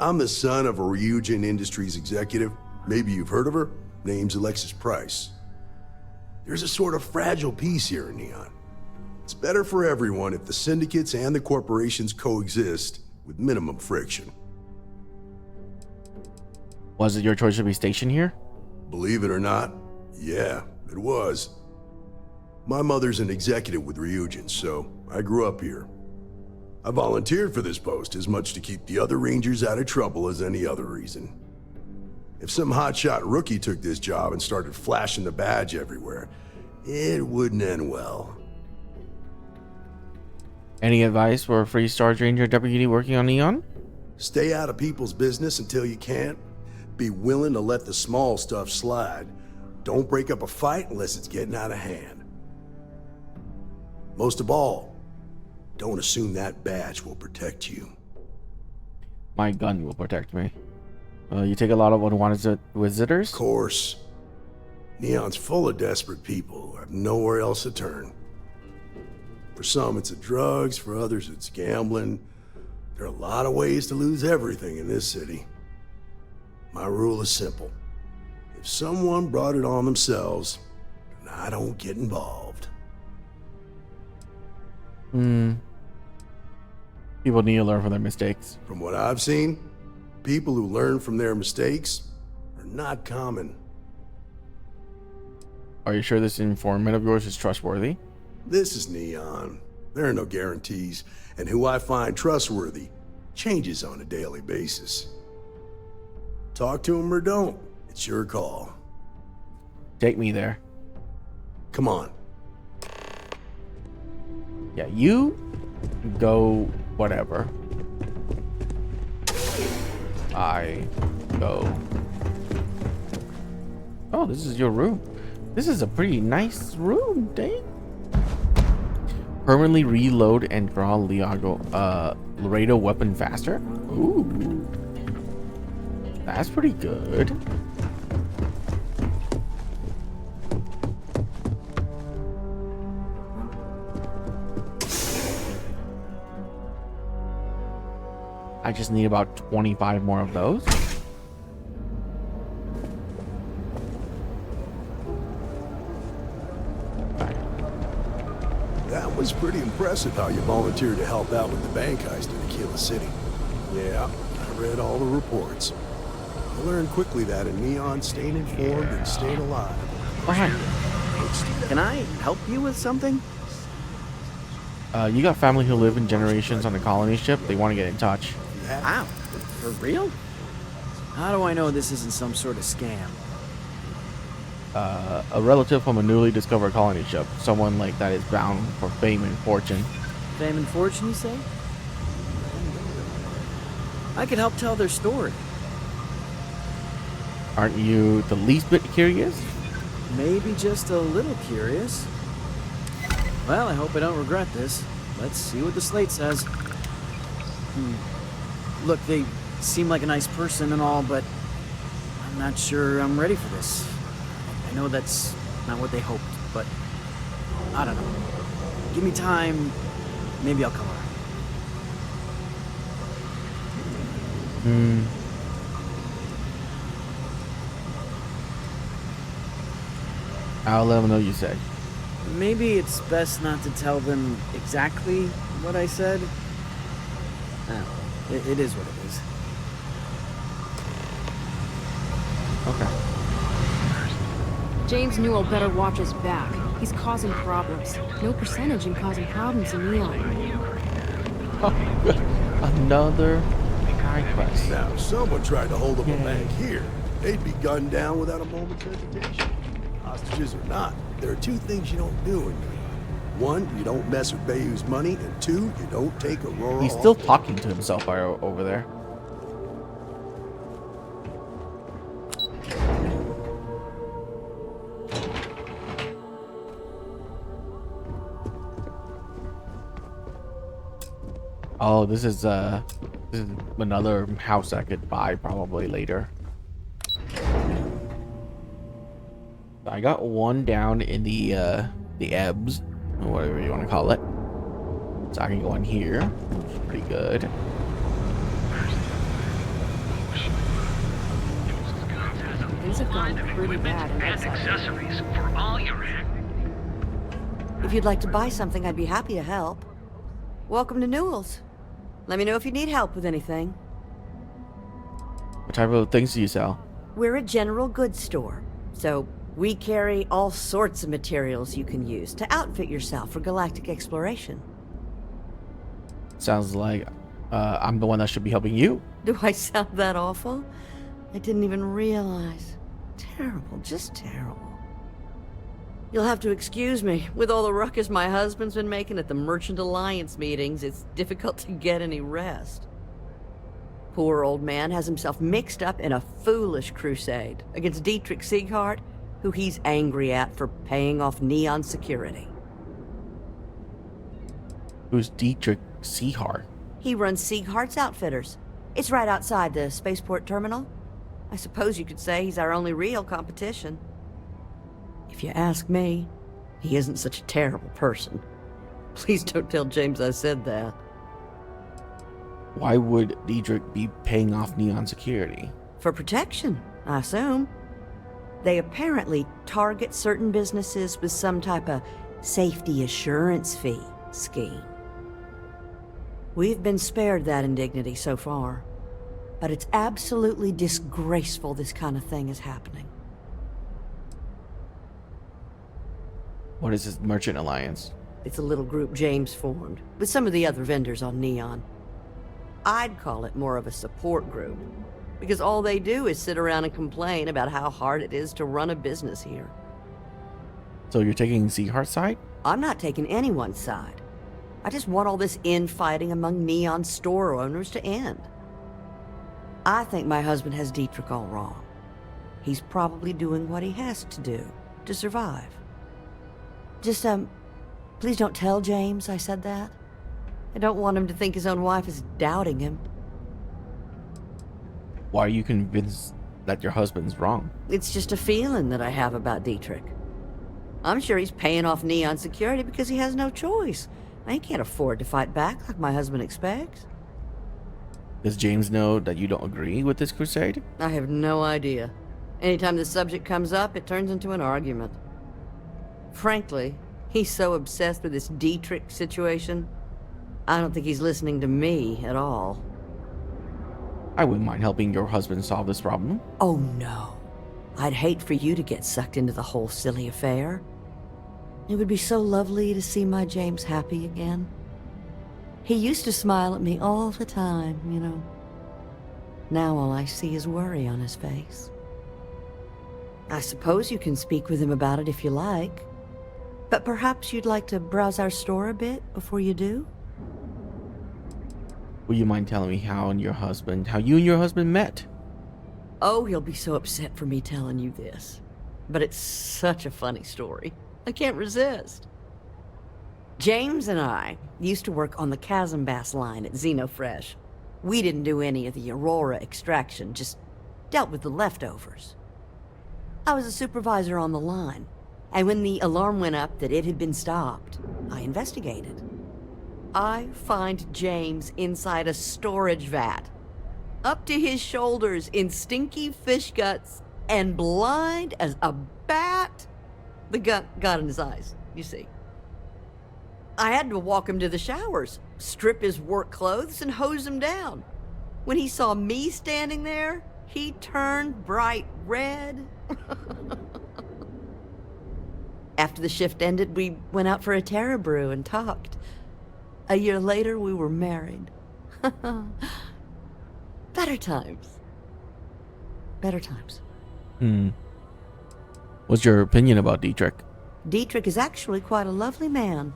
I'm the son of a Ryujin Industries executive. Maybe you've heard of her. Name's Alexis Price. There's a sort of fragile peace here in Neon. It's better for everyone if the syndicates and the corporations coexist with minimum friction. Was it your choice to be stationed here? Believe it or not, yeah, it was. My mother's an executive with Ryujin, so I grew up here. I volunteered for this post as much to keep the other Rangers out of trouble as any other reason. If some hotshot rookie took this job and started flashing the badge everywhere, it wouldn't end well. Any advice for a Free Stars Ranger deputy working on Neon? Stay out of people's business until you can't. Be willing to let the small stuff slide. Don't break up a fight unless it's getting out of hand. Most of all, don't assume that badge will protect you. My gun will protect me. You take a lot of unwanted visitors? Of course. Neon's full of desperate people who have nowhere else to turn. For some, it's drugs. For others, it's gambling. There are a lot of ways to lose everything in this city. My rule is simple. If someone brought it on themselves, then I don't get involved. People need to learn from their mistakes. From what I've seen, people who learn from their mistakes are not common. Are you sure this informant of yours is trustworthy? This is Neon. There are no guarantees, and who I find trustworthy changes on a daily basis. Talk to him or don't. It's your call. Take me there. Come on. Yeah, you go whatever. I go. Oh, this is your room. This is a pretty nice room, dang. Permanently reload and draw Laredo weapon faster. Ooh. That's pretty good. I just need about 25 more of those. That was pretty impressive how you volunteered to help out with the bank heist in Aquila City. Yeah, I read all the reports. I learned quickly that in Neon, staying informed and staying alive. Fine. Can I help you with something? You got family who live in generations on the colony ship. They want to get in touch. Wow, for real? How do I know this isn't some sort of scam? A relative from a newly discovered colony ship. Someone like that is bound for fame and fortune. Fame and fortune, you say? I could help tell their story. Aren't you the least bit curious? Maybe just a little curious. Well, I hope I don't regret this. Let's see what the slate says. Look, they seem like a nice person and all, but I'm not sure I'm ready for this. I know that's not what they hoped, but I don't know. Give me time, maybe I'll come around. I'll let them know you said. Maybe it's best not to tell them exactly what I said. It is what it is. Okay. James Newell better watch his back. He's causing problems. No percentage in causing problems in Neon. Oh, good. Another high quest. Now, if someone tried to hold up a bank here, they'd be gunned down without a moment's hesitation. Hostages or not, there are two things you don't do in Neon. One, you don't mess with Bayou's money, and two, you don't take Aurora. He's still talking to himself over there. Oh, this is another house I could buy probably later. I got one down in the ebbs, or whatever you want to call it. So I can go in here, which is pretty good. have gone pretty bad in and Bethesda. accessories for all your If you'd like to buy something, I'd be happy to help. Welcome to Newell's. Let me know if you need help with anything. What type of things do you sell? We're a general goods store, so we carry all sorts of materials you can use to outfit yourself for galactic exploration. Sounds like I'm the one that should be helping you. Do I sound that awful? I didn't even realize. Terrible, just terrible. You'll have to excuse me. With all the ruckus my husband's been making at the Merchant Alliance meetings, it's difficult to get any rest. Poor old man has himself mixed up in a foolish crusade against Dietrich Sieghart, who he's angry at for paying off Neon security. Who's Dietrich Sieghart? He runs Sieghart's Outfitters. It's right outside the spaceport terminal. I suppose you could say he's our only real competition. If you ask me, he isn't such a terrible person. Please don't tell James I said that. Why would Dietrich be paying off Neon security? For protection, I assume. They apparently target certain businesses with some type of safety assurance fee scheme. We've been spared that indignity so far, but it's absolutely disgraceful this kind of thing is happening. What is this Merchant Alliance? It's a little group James formed, with some of the other vendors on Neon. I'd call it more of a support group, because all they do is sit around and complain about how hard it is to run a business here. So you're taking Sieghart's side? I'm not taking anyone's side. I just want all this infighting among Neon store owners to end. I think my husband has Dietrich all wrong. He's probably doing what he has to do to survive. Just, please don't tell James I said that. I don't want him to think his own wife is doubting him. Why are you convinced that your husband's wrong? It's just a feeling that I have about Dietrich. I'm sure he's paying off Neon security because he has no choice. I can't afford to fight back like my husband expects. Does James know that you don't agree with this crusade? I have no idea. Anytime the subject comes up, it turns into an argument. Frankly, he's so obsessed with this Dietrich situation, I don't think he's listening to me at all. I wouldn't mind helping your husband solve this problem. Oh no. I'd hate for you to get sucked into the whole silly affair. It would be so lovely to see my James happy again. He used to smile at me all the time, you know. Now all I see is worry on his face. I suppose you can speak with him about it if you like. But perhaps you'd like to browse our store a bit before you do? Would you mind telling me how you and your husband met? Oh, he'll be so upset for me telling you this. But it's such a funny story. I can't resist. James and I used to work on the Chasm Bass line at Xenofresh. We didn't do any of the Aurora extraction, just dealt with the leftovers. I was a supervisor on the line, and when the alarm went up that it had been stopped, I investigated. I find James inside a storage vat, up to his shoulders in stinky fish guts and blind as a bat. The gut got in his eyes, you see. I had to walk him to the showers, strip his work clothes, and hose him down. When he saw me standing there, he turned bright red. After the shift ended, we went out for a Terra brew and talked. A year later, we were married. Better times. Better times. What's your opinion about Dietrich? Dietrich is actually quite a lovely man,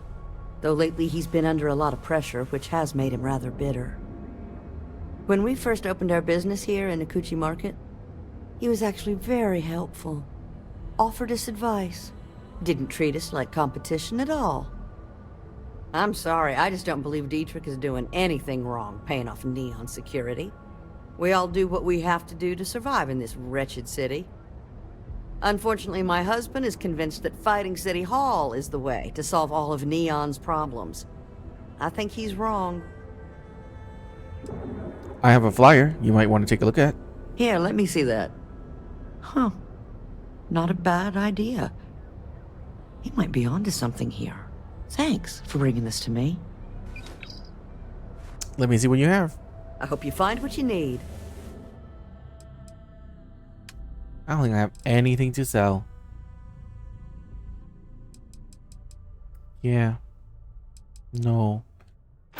though lately he's been under a lot of pressure, which has made him rather bitter. When we first opened our business here in Akuchi Market, he was actually very helpful. Offered us advice. Didn't treat us like competition at all. I'm sorry, I just don't believe Dietrich is doing anything wrong paying off Neon security. We all do what we have to do to survive in this wretched city. Unfortunately, my husband is convinced that fighting City Hall is the way to solve all of Neon's problems. I think he's wrong. I have a flyer you might want to take a look at. Here, let me see that. Huh, Not a bad idea. He might be onto something here. Thanks for bringing this to me. Let me see what you have. I hope you find what you need. I don't think I have anything to sell. Yeah. No.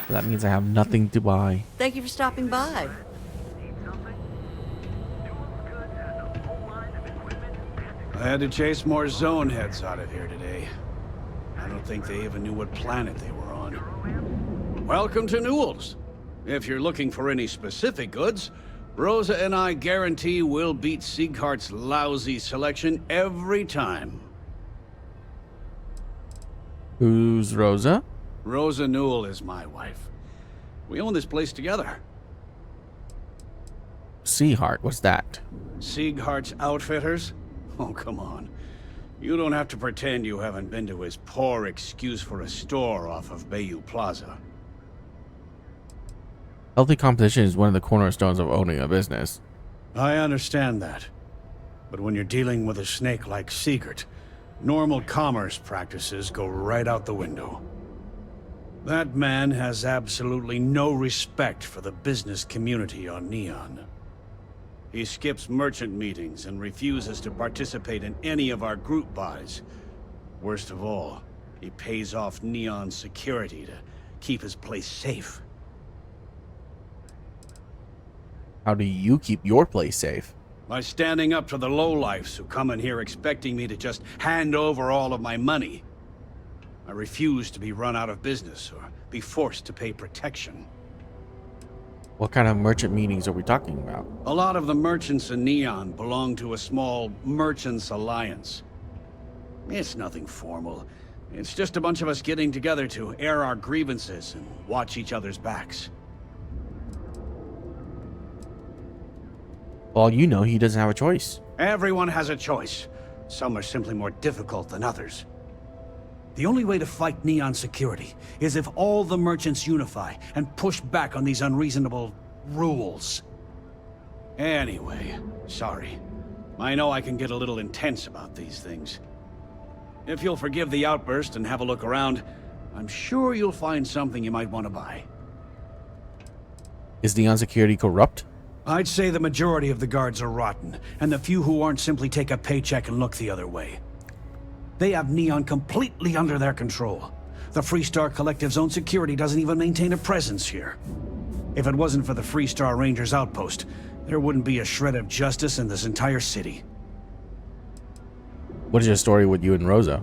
That means I have nothing to buy. Thank you for stopping by. I had to chase more zone heads out of here today. I don't think they even knew what planet they were on. Welcome to Newell's. If you're looking for any specific goods, Rosa and I guarantee we'll beat Sieghart's lousy selection every time. Who's Rosa? Rosa Newell is my wife. We own this place together. Seahart, what's that? Sieghart's Outfitters? Oh, come on. You don't have to pretend you haven't been to his poor excuse for a store off of Bayou Plaza. Healthy competition is one of the cornerstones of owning a business. I understand that. But when you're dealing with a snake like Siegert, normal commerce practices go right out the window. That man has absolutely no respect for the business community on Neon. He skips merchant meetings and refuses to participate in any of our group buys. Worst of all, he pays off Neon security to keep his place safe. How do you keep your place safe? By standing up to the lowlifes who come in here expecting me to just hand over all of my money. I refuse to be run out of business or be forced to pay protection. What kind of merchant meetings are we talking about? A lot of the merchants in Neon belong to a small merchants alliance. It's nothing formal. It's just a bunch of us getting together to air our grievances and watch each other's backs. Well, you know he doesn't have a choice. Everyone has a choice. Some are simply more difficult than others. The only way to fight Neon security is if all the merchants unify and push back on these unreasonable rules. Anyway, sorry. I know I can get a little intense about these things. If you'll forgive the outburst and have a look around, I'm sure you'll find something you might want to buy. Is Neon security corrupt? I'd say the majority of the guards are rotten, and the few who aren't simply take a paycheck and look the other way. They have Neon completely under their control. The Freestar Collective's own security doesn't even maintain a presence here. If it wasn't for the Freestar Rangers outpost, there wouldn't be a shred of justice in this entire city. What is your story with you and Rosa?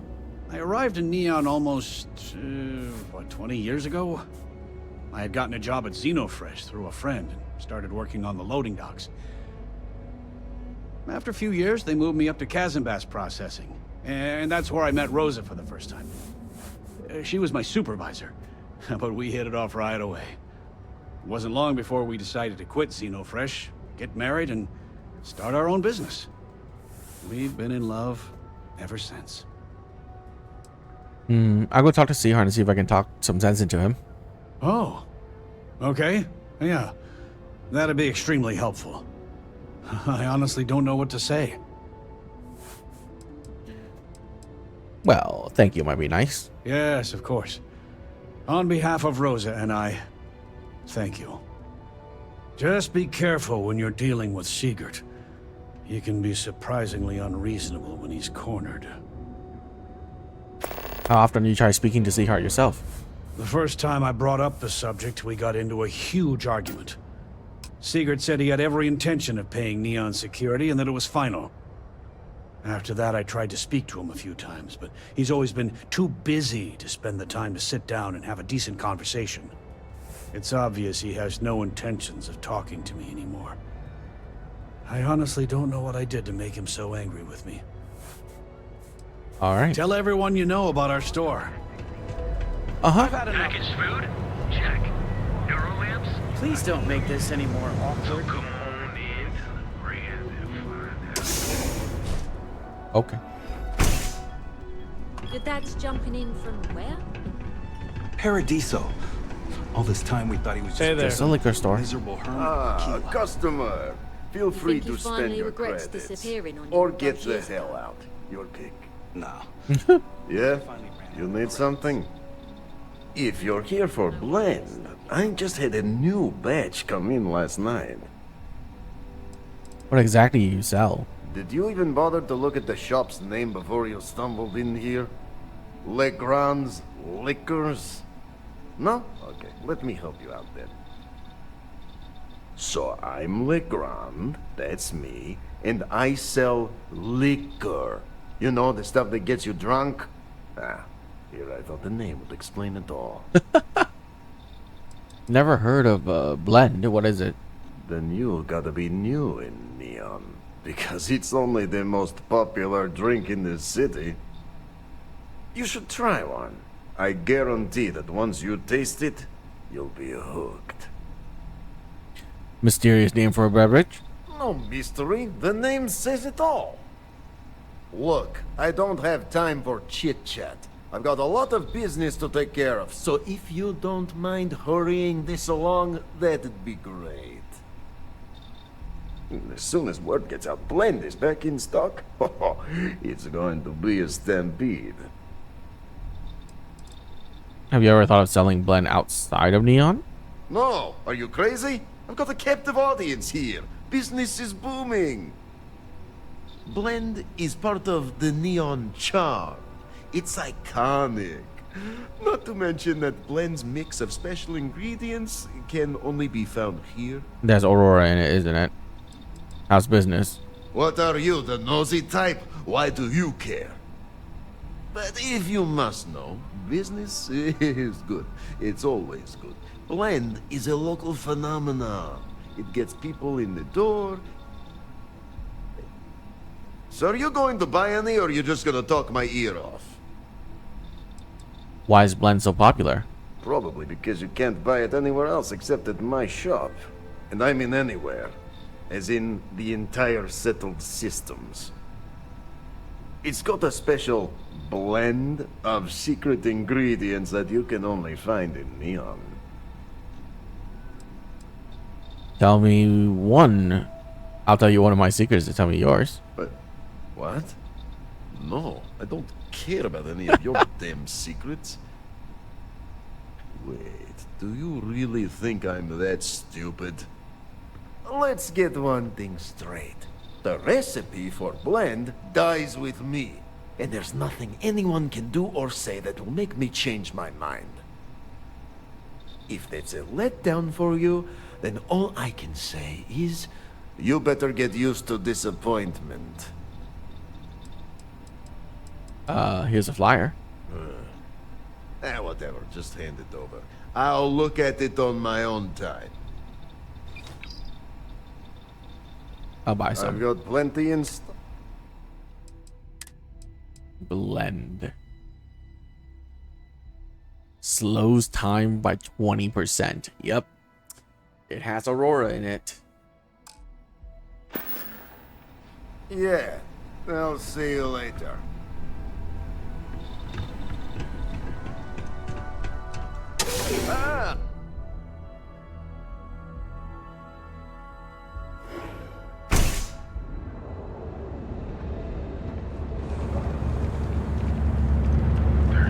I arrived in Neon almost, 20 years ago? I had gotten a job at Xenofresh through a friend and started working on the loading docks. After a few years, they moved me up to Kazanbas processing, and that's where I met Rosa for the first time. She was my supervisor, but we hit it off right away. It wasn't long before we decided to quit Xenofresh, get married, and start our own business. We've been in love ever since. I'll go talk to Seahart and see if I can talk some sense into him. Oh, okay. Yeah, that'd be extremely helpful. I honestly don't know what to say. Well, thank you might be nice. Yes, of course. On behalf of Rosa and I, thank you. Just be careful when you're dealing with Siegert. He can be surprisingly unreasonable when he's cornered. How often do you try speaking to Seahart yourself? The first time I brought up the subject, we got into a huge argument. Siegert said he had every intention of paying Neon security and that it was final. After that, I tried to speak to him a few times, but he's always been too busy to spend the time to sit down and have a decent conversation. It's obvious he has no intentions of talking to me anymore. I honestly don't know what I did to make him so angry with me. All right. Tell everyone you know about our store. Uh-huh. Packaged food? Check. Neural lamps? Please don't make this any more awkward. Come on in to the brand and find out. Okay. Good, that's jumping in from where? Paradiso. All this time we thought he was just It's a liquor store. miserable hermit. Customer. Feel free Think he to spend finally your regrets credits. disappearing on you Or about get the years hell ago? out. Your pick. No. Yeah? You need something? If you're here for blend, I just had a new batch come in last night. What exactly do you sell? Did you even bother to look at the shop's name before you stumbled in here? Legrand's Liquors? No? Okay, let me help you out then. So I'm Legrand, that's me, and I sell liquor. You know, the stuff that gets you drunk? Ah, here I thought the name would explain it all. Never heard of blend. What is it? Then you gotta be new in Neon, because it's only the most popular drink in the city. You should try one. I guarantee that once you taste it, you'll be hooked. Mysterious name for a beverage? No mystery, the name says it all. Look, I don't have time for chit-chat. I've got a lot of business to take care of, so if you don't mind hurrying this along, that'd be great. As soon as word gets out, Blend is back in stock. It's going to be a stampede. Have you ever thought of selling blend outside of Neon? No, are you crazy? I've got a captive audience here. Business is booming. Blend is part of the Neon charm. It's iconic. Not to mention that Blend's mix of special ingredients can only be found here. There's Aurora in it, isn't it? How's business? What are you, the nosy type? Why do you care? But if you must know, business is good. It's always good. Blend is a local phenomenon. It gets people in the door. So are you going to buy any, or are you just gonna talk my ear off? Why is blend so popular? Probably because you can't buy it anywhere else except at my shop. And I mean anywhere. As in the entire settled systems. It's got a special blend of secret ingredients that you can only find in Neon. Tell me one. I'll tell you one of my secrets to tell me yours. But, what? No, I don't care about any of your damn secrets. Wait, do you really think I'm that stupid? Let's get one thing straight. The recipe for blend dies with me, and there's nothing anyone can do or say that will make me change my mind. If that's a letdown for you, then all I can say is, you better get used to disappointment. Here's a flyer. Whatever, just hand it over. I'll look at it on my own time. I'll buy some. I've got plenty in Blend. Slows time by 20%. Yep. It has Aurora in it. Yeah, I'll see you later. Ah!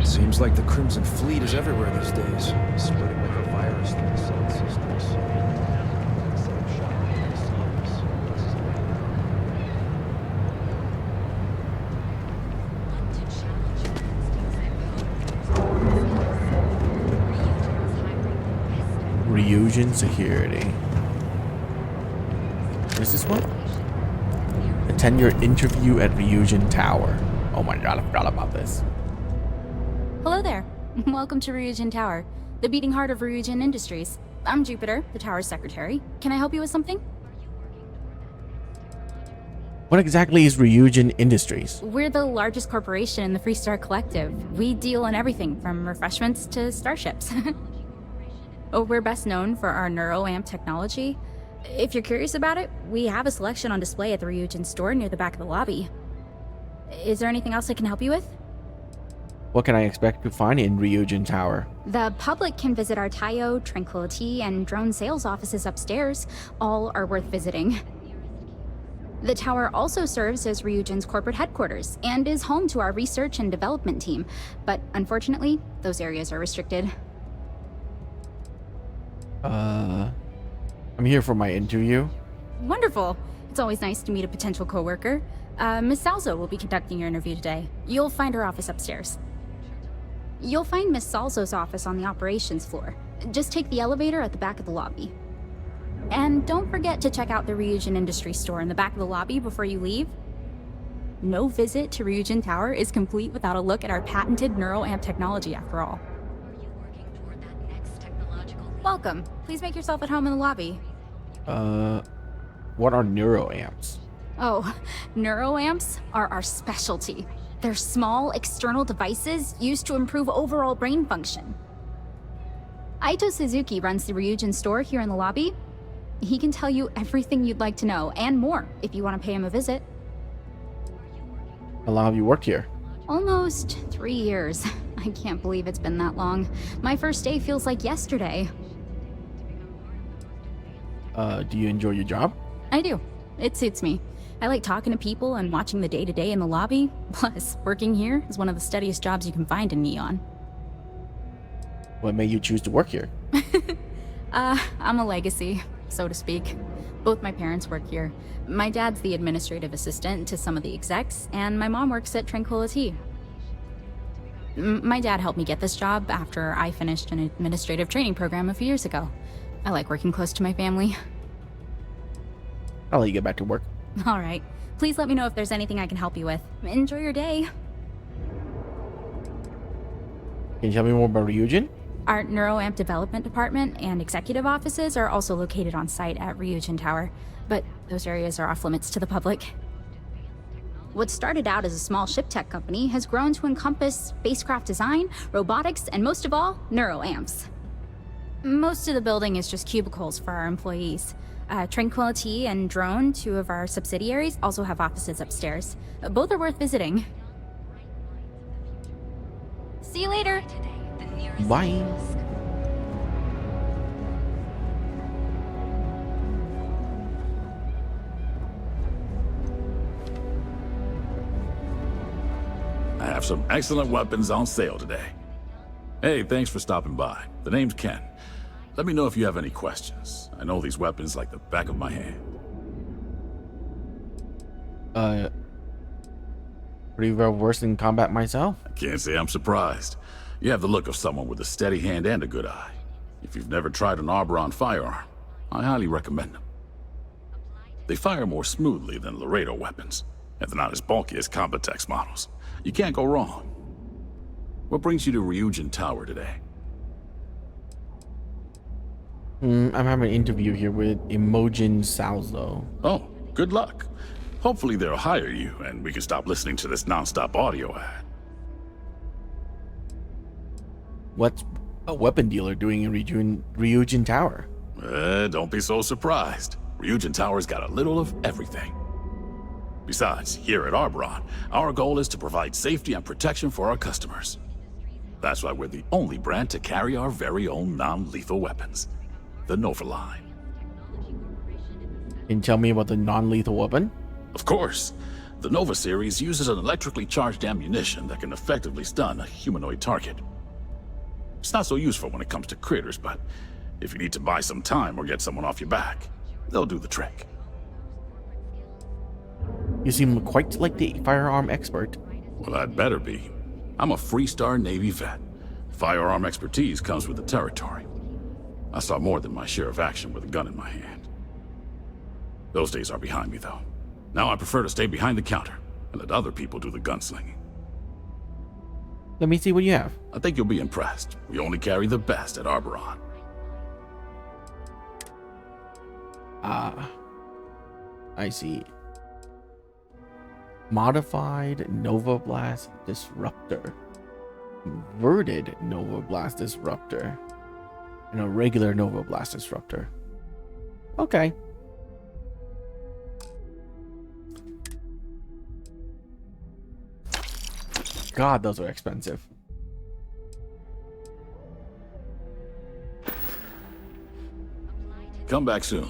Seems like the Crimson Fleet is everywhere these days, spreading like a virus through the sun systems. Ryujin Security. What is this one? Attend your interview at Ryujin Tower. Oh my god, I forgot about this. Hello there. Welcome to Ryujin Tower, the beating heart of Ryujin Industries. I'm Jupiter, the tower's secretary. Can I help you with something? What exactly is Ryujin Industries? We're the largest corporation in the Freestar Collective. We deal in everything from refreshments to starships. Oh, we're best known for our NeuroAmp technology. If you're curious about it, we have a selection on display at the Ryujin store near the back of the lobby. Is there anything else I can help you with? What can I expect to find in Ryujin Tower? The public can visit our Tayo, Tranquility, and drone sales offices upstairs. All are worth visiting. The tower also serves as Ryujin's corporate headquarters and is home to our research and development team, but unfortunately, those areas are restricted. I'm here for my interview. Wonderful. It's always nice to meet a potential coworker. Miss Salzo will be conducting your interview today. You'll find her office upstairs. You'll find Miss Salzo's office on the operations floor. Just take the elevator at the back of the lobby. And don't forget to check out the Ryujin Industry Store in the back of the lobby before you leave. No visit to Ryujin Tower is complete without a look at our patented neuroamp technology, after all. Welcome. Please make yourself at home in the lobby. What are neuroamps? Oh, neuroamps are our specialty. They're small, external devices used to improve overall brain function. Aito Suzuki runs the Ryujin store here in the lobby. He can tell you everything you'd like to know, and more, if you want to pay him a visit. How long have you worked here? Almost 3 years. I can't believe it's been that long. My first day feels like yesterday. Do you enjoy your job? I do. It suits me. I like talking to people and watching the day-to-day in the lobby. Plus, working here is one of the steadiest jobs you can find in Neon. What made you choose to work here? I'm a legacy, so to speak. Both my parents work here. My dad's the administrative assistant to some of the execs, and my mom works at Tranquility. My dad helped me get this job after I finished an administrative training program a few years ago. I like working close to my family. I'll let you get back to work. All right. Please let me know if there's anything I can help you with. Enjoy your day. Can you tell me more about Ryujin? Our neuroamp development department and executive offices are also located on site at Ryujin Tower, but those areas are off limits to the public. What started out as a small ship tech company has grown to encompass spacecraft design, robotics, and most of all, neuroamps. Most of the building is just cubicles for our employees. Tranquility and Drone, two of our subsidiaries, also have offices upstairs. Both are worth visiting. See you later! Bye. I have some excellent weapons on sale today. Hey, thanks for stopping by. The name's Ken. Let me know if you have any questions. I know these weapons like the back of my hand. Pretty well versed in combat myself. I can't say I'm surprised. You have the look of someone with a steady hand and a good eye. If you've never tried an Arboron firearm, I highly recommend them. They fire more smoothly than Laredo weapons, and they're not as bulky as Combatex models. You can't go wrong. What brings you to Ryujin Tower today? I'm having an interview here with Imogen Salzo. Oh, good luck. Hopefully they'll hire you, and we can stop listening to this non-stop audio ad. What's a weapon dealer doing in Ryujin Tower? Don't be so surprised. Ryujin Tower's got a little of everything. Besides, here at Arboron, our goal is to provide safety and protection for our customers. That's why we're the only brand to carry our very own non-lethal weapons, the Nova line. Can you tell me about the non-lethal weapon? Of course. The Nova series uses an electrically charged ammunition that can effectively stun a humanoid target. It's not so useful when it comes to critters, but if you need to buy some time or get someone off your back, they'll do the trick. You seem quite like the firearm expert. Well, I'd better be. I'm a Freestar Navy vet. Firearm expertise comes with the territory. I saw more than my share of action with a gun in my hand. Those days are behind me, though. Now I prefer to stay behind the counter and let other people do the gunslinging. Let me see what you have. I think you'll be impressed. We only carry the best at Arboron. Ah, I see. Modified Nova Blast Disruptor, inverted Nova Blast Disruptor, and a regular Nova Blast Disruptor. Okay. God, those are expensive. Come back soon.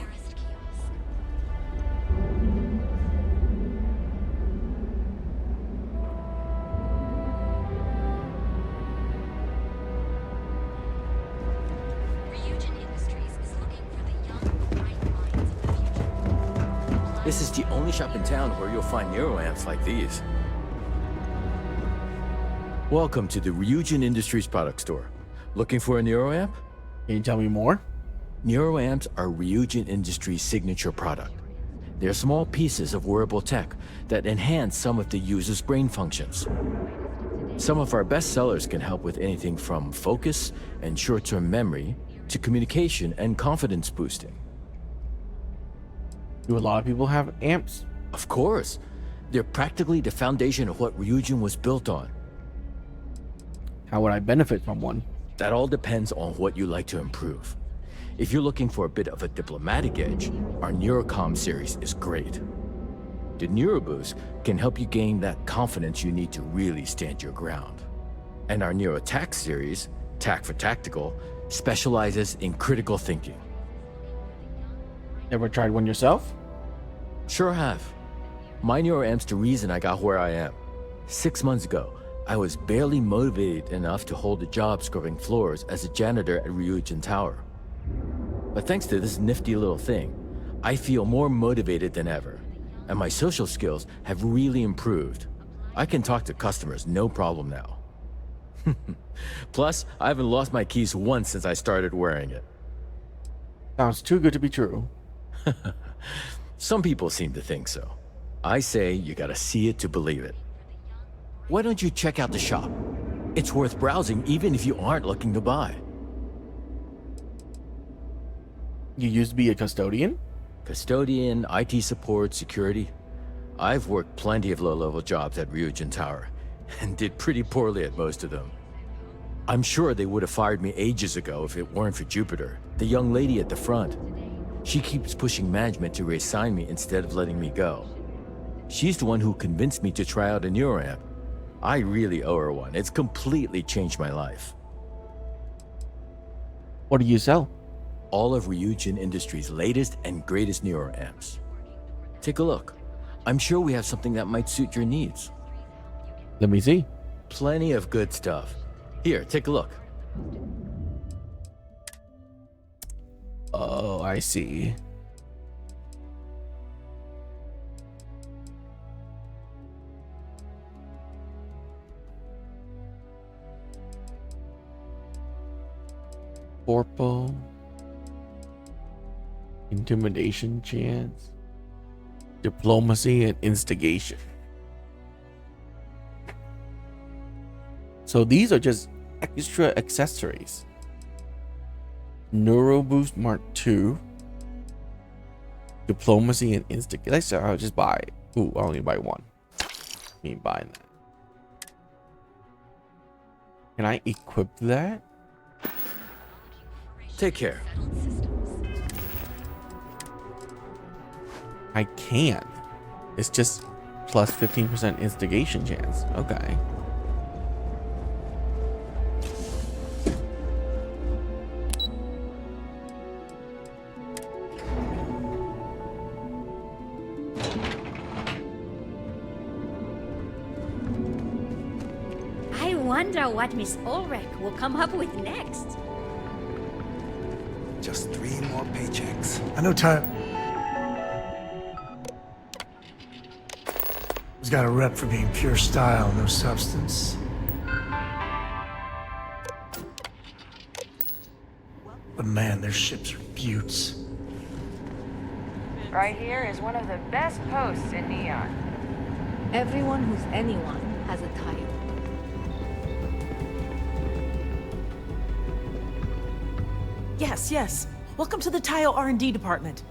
This is the only shop in town where you'll find Nero amps like these. Welcome to the Ryujin Industries product store. Looking for a Nero amp? Can you tell me more? Nero amps are Ryujin Industries' signature product. They're small pieces of wearable tech that enhance some of the user's brain functions. Some of our best sellers can help with anything from focus and short-term memory to communication and confidence boosting. Do a lot of people have amps? Of course. They're practically the foundation of what Ryujin was built on. How would I benefit from one? That all depends on what you like to improve. If you're looking for a bit of a diplomatic edge, our Neurocom series is great. The Neuroboost can help you gain that confidence you need to really stand your ground. And our Neurotac series, Tac for Tactical, specializes in critical thinking. Ever tried one yourself? Sure have. My Neuroamp's the reason I got where I am. 6 months ago, I was barely motivated enough to hold a job scrubbing floors as a janitor at Ryujin Tower. But thanks to this nifty little thing, I feel more motivated than ever, and my social skills have really improved. I can talk to customers no problem now. Plus, I haven't lost my keys once since I started wearing it. Sounds too good to be true. Some people seem to think so. I say you gotta see it to believe it. Why don't you check out the shop? It's worth browsing even if you aren't looking to buy. You used to be a custodian? Custodian, IT support, security. I've worked plenty of low-level jobs at Ryujin Tower, and did pretty poorly at most of them. I'm sure they would have fired me ages ago if it weren't for Jupiter, the young lady at the front. She keeps pushing management to reassign me instead of letting me go. She's the one who convinced me to try out a Neuroamp. I really owe her one. It's completely changed my life. What do you sell? All of Ryujin Industries' latest and greatest Neuroamps. Take a look. I'm sure we have something that might suit your needs. Let me see. Plenty of good stuff. Here, take a look. Oh, I see. Corpo. Intimidation chance. Diplomacy and instigation. So these are just extra accessories. Neuroboost Mark II. Diplomacy and instigation. I'll just buy. Ooh, I'll only buy one. Me buying that. Can I equip that? Take care. I can. It's just plus 15% instigation chance. Okay. I wonder what Miss Ulrich will come up with next. Just 3 more paychecks. I know time. He's got a rep for being pure style, no substance. But man, their ships are beauts. Right here is one of the best posts in Neon. Everyone who's anyone has a title. Yes. Welcome to the Tile R&D department.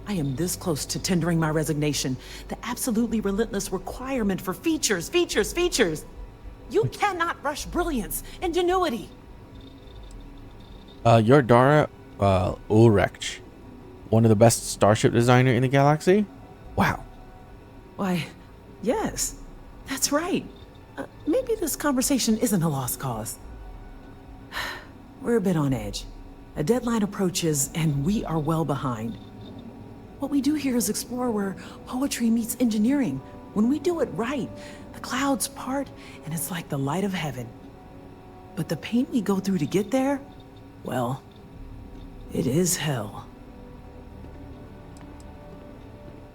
I am this close to tendering my resignation. The absolutely relentless requirement for features. You cannot rush brilliance, ingenuity. You're Dara Ulrich, one of the best starship designer in the galaxy? Wow. Why, yes, that's right. Maybe this conversation isn't a lost cause. We're a bit on edge. A deadline approaches, and we are well behind. What we do here is explore where poetry meets engineering. When we do it right, the clouds part, and it's like the light of heaven. But the pain we go through to get there, well, it is hell.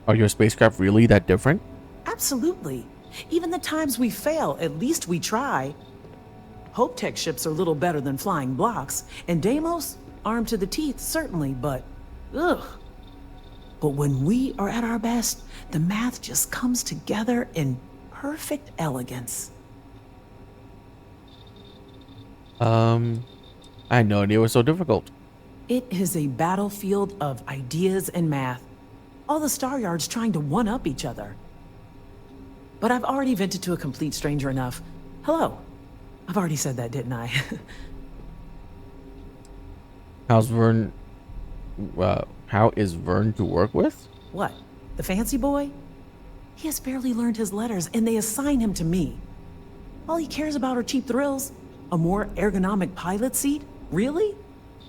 Are your spacecraft really that different? Absolutely. Even the times we fail, at least we try. Hope Tech ships are little better than flying blocks, and Deimos, armed to the teeth, certainly, but ugh. But when we are at our best, the math just comes together in perfect elegance. I had no idea it was so difficult. It is a battlefield of ideas and math. All the star yards trying to one-up each other. But I've already vented to a complete stranger enough. Hello. I've already said that, didn't I? How's Vern? How is Vern to work with? What? The fancy boy? He has barely learned his letters, and they assign him to me. All he cares about are cheap thrills. A more ergonomic pilot seat? Really?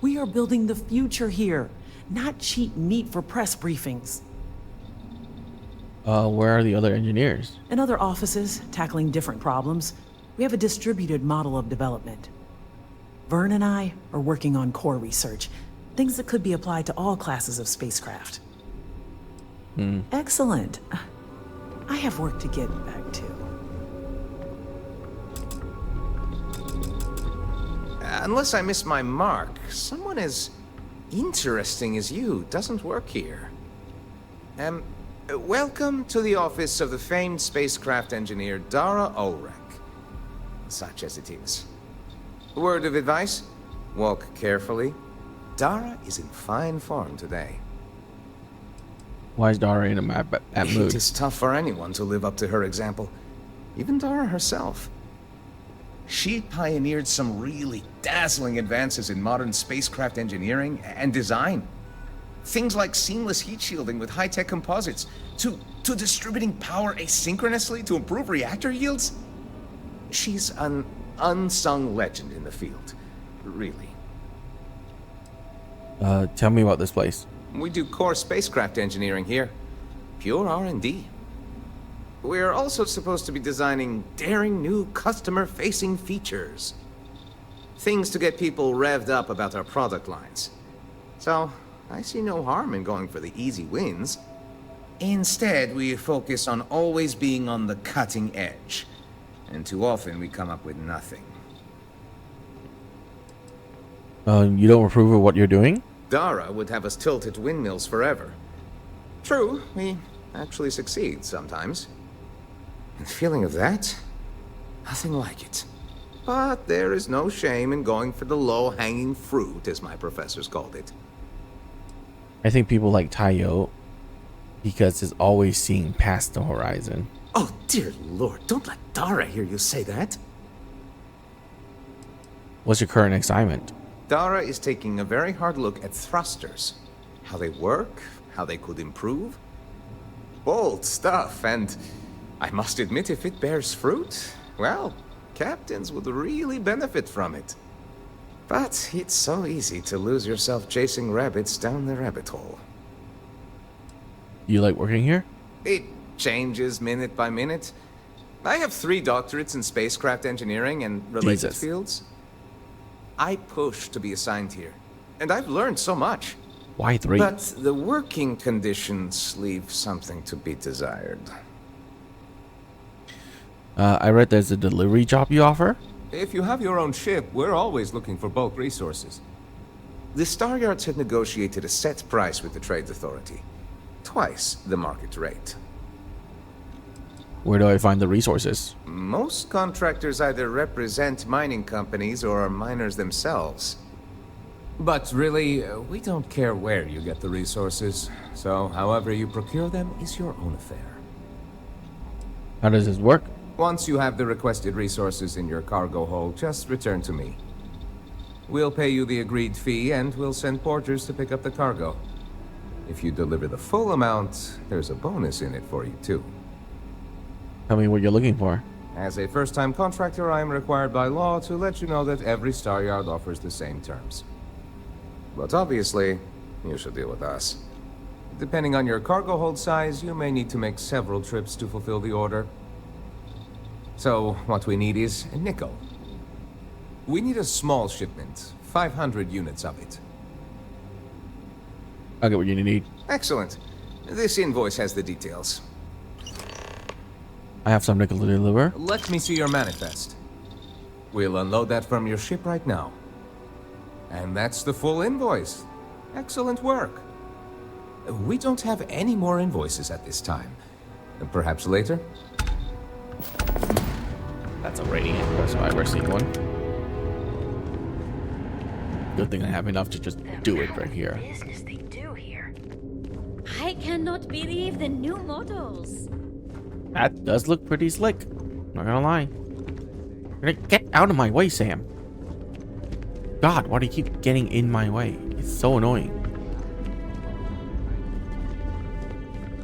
We are building the future here, not cheap meat for press briefings. Where are the other engineers? In other offices, tackling different problems. We have a distributed model of development. Vern and I are working on core research, things that could be applied to all classes of spacecraft. Excellent. I have work to get back to. Unless I miss my mark, someone as interesting as you doesn't work here. Welcome to the office of the famed spacecraft engineer Dara Ulrich. Such as it is. Word of advice? Walk carefully. Dara is in fine form today. Why is Dara in a bad mood? It is tough for anyone to live up to her example. Even Dara herself. She pioneered some really dazzling advances in modern spacecraft engineering and design. Things like seamless heat shielding with high-tech composites, to distributing power asynchronously to improve reactor yields. She's an unsung legend in the field, really. Tell me about this place. We do core spacecraft engineering here. Pure R&D. We're also supposed to be designing daring new customer-facing features. Things to get people revved up about our product lines. So, I see no harm in going for the easy wins. Instead, we focus on always being on the cutting edge. And too often, we come up with nothing. You don't approve of what you're doing? Dara would have us tilt at windmills forever. True, we actually succeed sometimes. And the feeling of that? Nothing like it. But there is no shame in going for the low-hanging fruit, as my professors called it. I think people like Tayo because he's always seeing past the horizon. Oh, dear Lord, don't let Dara hear you say that. What's your current assignment? Dara is taking a very hard look at thrusters. How they work, how they could improve. Bold stuff, and I must admit, if it bears fruit, well, captains would really benefit from it. But it's so easy to lose yourself chasing rabbits down the rabbit hole. You like working here? It changes minute by minute. I have 3 doctorates in spacecraft engineering and related fields. I push to be assigned here, and I've learned so much. Why 3? But the working conditions leave something to be desired. I read there's a delivery job you offer? If you have your own ship, we're always looking for bulk resources. The Star Yards have negotiated a set price with the Trades Authority. Twice the market rate. Where do I find the resources? Most contractors either represent mining companies or are miners themselves. But really, we don't care where you get the resources. So, however you procure them is your own affair. How does this work? Once you have the requested resources in your cargo hold, just return to me. We'll pay you the agreed fee, and we'll send porters to pick up the cargo. If you deliver the full amount, there's a bonus in it for you, too. Tell me what you're looking for. As a first-time contractor, I am required by law to let you know that every Star Yard offers the same terms. But obviously, you should deal with us. Depending on your cargo hold size, you may need to make several trips to fulfill the order. So, what we need is a nickel. We need a small shipment, 500 units of it. I'll get what you need. Excellent. This invoice has the details. I have something to deliver. Let me see your manifest. We'll unload that from your ship right now. And that's the full invoice. Excellent work. We don't have any more invoices at this time. Perhaps later? That's a radiant invoice if I ever seen one. Good thing I have enough to just do it right here. Business they do here. I cannot believe the new models. That does look pretty slick. Not gonna lie. Get out of my way, Sam. God, why do you keep getting in my way? It's so annoying.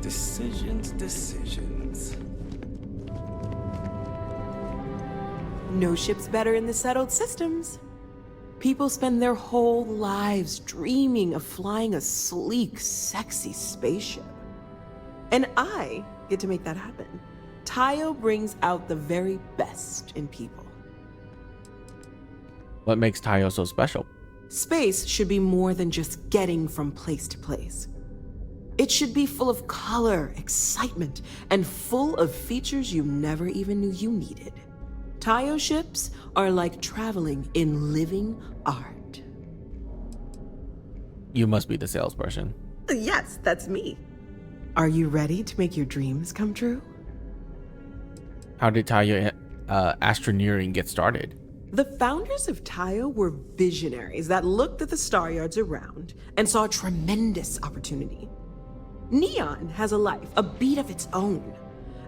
Decisions. No ship's better in the settled systems. People spend their whole lives dreaming of flying a sleek, sexy spaceship. And I get to make that happen. Tayo brings out the very best in people. What makes Tayo so special? Space should be more than just getting from place to place. It should be full of color, excitement, and full of features you never even knew you needed. Tayo ships are like traveling in living art. You must be the salesperson. Yes, that's me. Are you ready to make your dreams come true? How did Tayo astroneering get started? The founders of Tayo were visionaries that looked at the star yards around and saw a tremendous opportunity. Neon has a life, a beat of its own,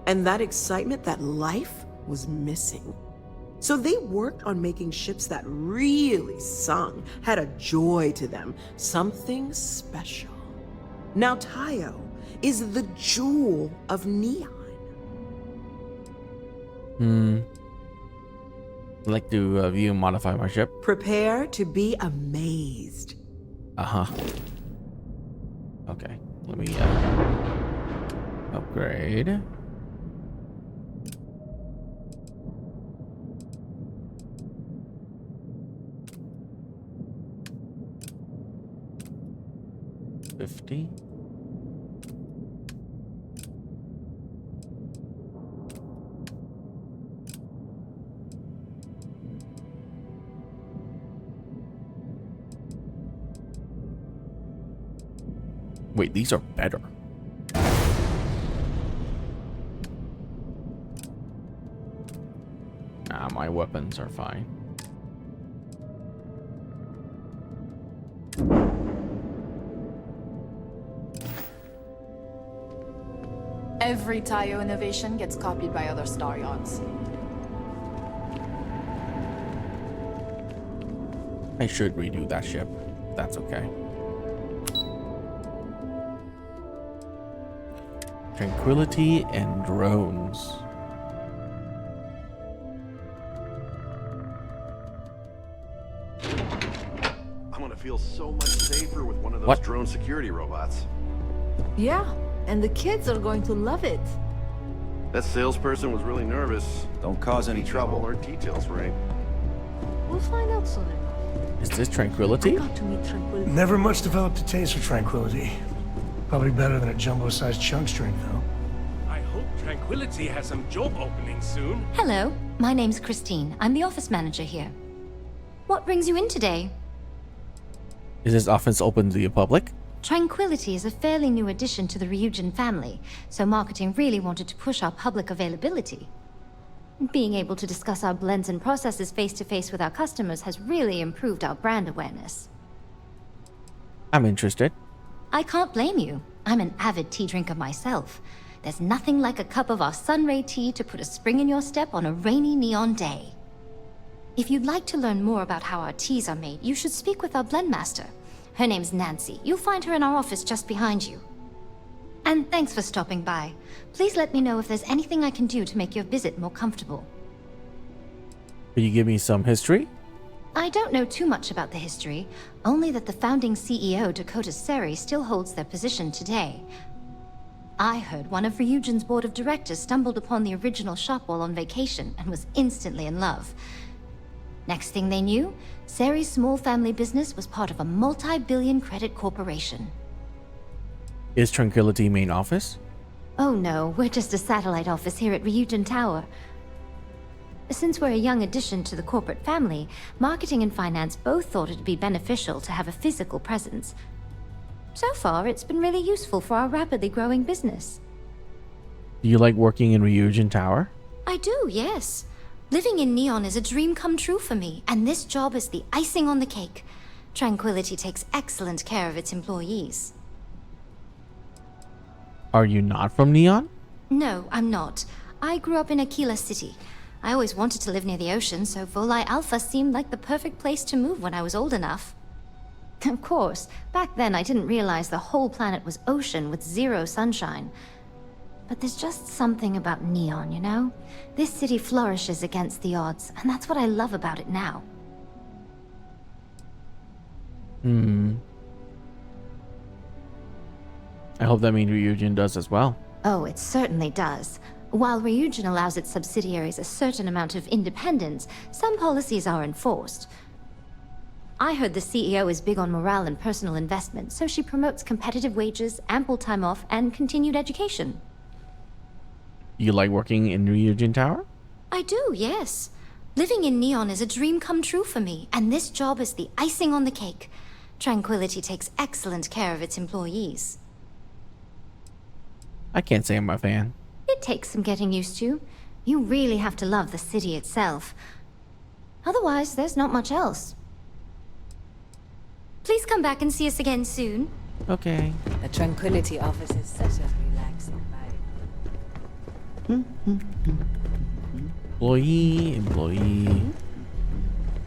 and that excitement, that life, was missing. So they worked on making ships that really sung, had a joy to them, something special. Now Tayo is the jewel of Neon. I'd like to view and modify my ship. Prepare to be amazed. Okay, let me upgrade. $50. Wait, these are better. Nah, my weapons are fine. Every Tayo innovation gets copied by other star yards. I should redo that ship. That's okay. Tranquility and drones. I'm gonna feel so much safer with one of those drone security robots. Yeah, and the kids are going to love it. That salesperson was really nervous. Don't cause any trouble. All our details right. We'll find out soon. Is this Tranquility? Got to meet Tranquility. Never much developed a taste for Tranquility. Probably better than a jumbo-sized chunk string, though. I hope Tranquility has some job openings soon. Hello, my name's Christine. I'm the office manager here. What brings you in today? Is this office open to the public? Tranquility is a fairly new addition to the Ryujin family, so marketing really wanted to push our public availability. Being able to discuss our blends and processes face-to-face with our customers has really improved our brand awareness. I'm interested. I can't blame you. I'm an avid tea drinker myself. There's nothing like a cup of our Sunray tea to put a spring in your step on a rainy neon day. If you'd like to learn more about how our teas are made, you should speak with our blend master. Her name's Nancy. You'll find her in our office just behind you. And thanks for stopping by. Please let me know if there's anything I can do to make your visit more comfortable. Can you give me some history? I don't know too much about the history, only that the founding CEO, Dakota Seri, still holds their position today. I heard one of Ryujin's board of directors stumbled upon the original shop while on vacation and was instantly in love. Next thing they knew, Seri's small family business was part of a multi-billion credit corporation. Is Tranquility main office? Oh no, we're just a satellite office here at Ryujin Tower. Since we're a young addition to the corporate family, marketing and finance both thought it'd be beneficial to have a physical presence. So far, it's been really useful for our rapidly growing business. Do you like working in Ryujin Tower? I do, yes. Living in Neon is a dream come true for me, and this job is the icing on the cake. Tranquility takes excellent care of its employees. Are you not from Neon? No, I'm not. I grew up in Aquila City. I always wanted to live near the ocean, so Volai Alpha seemed like the perfect place to move when I was old enough. Of course, back then I didn't realize the whole planet was ocean with zero sunshine. But there's just something about Neon, you know? This city flourishes against the odds, and that's what I love about it now. I hope that means Ryujin does as well. Oh, it certainly does. While Ryujin allows its subsidiaries a certain amount of independence, some policies are enforced. I heard the CEO is big on morale and personal investment, so she promotes competitive wages, ample time off, and continued education. You like working in Ryujin Tower? I do, yes. Living in Neon is a dream come true for me, and this job is the icing on the cake. Tranquility takes excellent care of its employees. I can't say I'm a fan. It takes some getting used to. You really have to love the city itself. Otherwise, there's not much else. Please come back and see us again soon. Okay. The Tranquility office is such a relaxing vibe. Employee.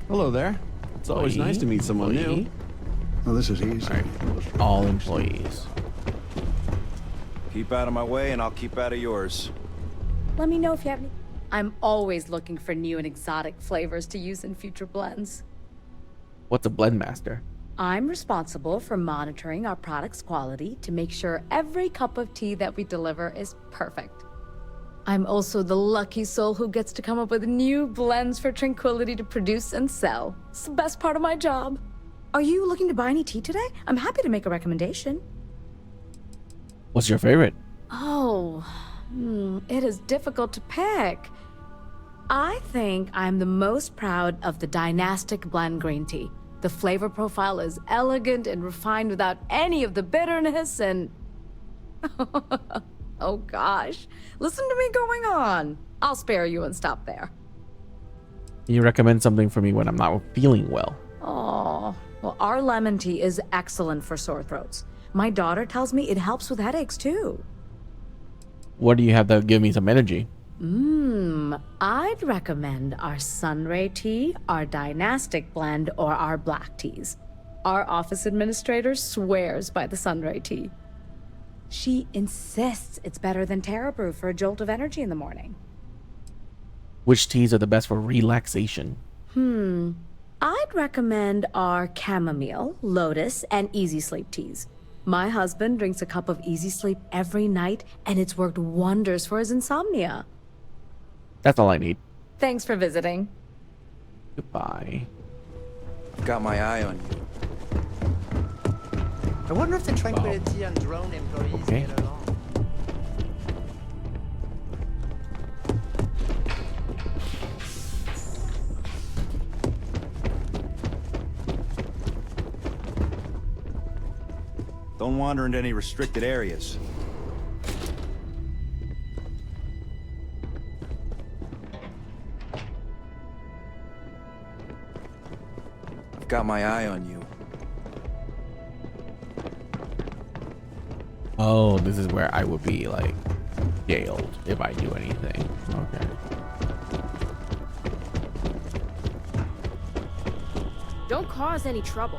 Hello there. It's always nice to meet someone new. Oh, this is easy. All employees. Keep out of my way and I'll keep out of yours. Let me know if you have any. I'm always looking for new and exotic flavors to use in future blends. What's a blend master? I'm responsible for monitoring our product's quality to make sure every cup of tea that we deliver is perfect. I'm also the lucky soul who gets to come up with new blends for Tranquility to produce and sell. It's the best part of my job. Are you looking to buy any tea today? I'm happy to make a recommendation. What's your favorite? Oh, it is difficult to pick. I think I'm the most proud of the Dynastic Blend Green Tea. The flavor profile is elegant and refined without any of the bitterness and... Oh gosh, listen to me going on. I'll spare you and stop there. You recommend something for me when I'm not feeling well. Oh, well, our lemon tea is excellent for sore throats. My daughter tells me it helps with headaches too. What do you have that give me some energy? I'd recommend our Sunray tea, our Dynastic blend, or our black teas. Our office administrator swears by the Sunray tea. She insists it's better than Terra Brew for a jolt of energy in the morning. Which teas are the best for relaxation? I'd recommend our chamomile, lotus, and easy sleep teas. My husband drinks a cup of easy sleep every night, and it's worked wonders for his insomnia. That's all I need. Thanks for visiting. Goodbye. I've got my eye on you. I wonder if the Tranquility and drone employees get along. Don't wander into any restricted areas. I've got my eye on you. Oh, this is where I would be, like, jailed if I do anything. Okay. Don't cause any trouble.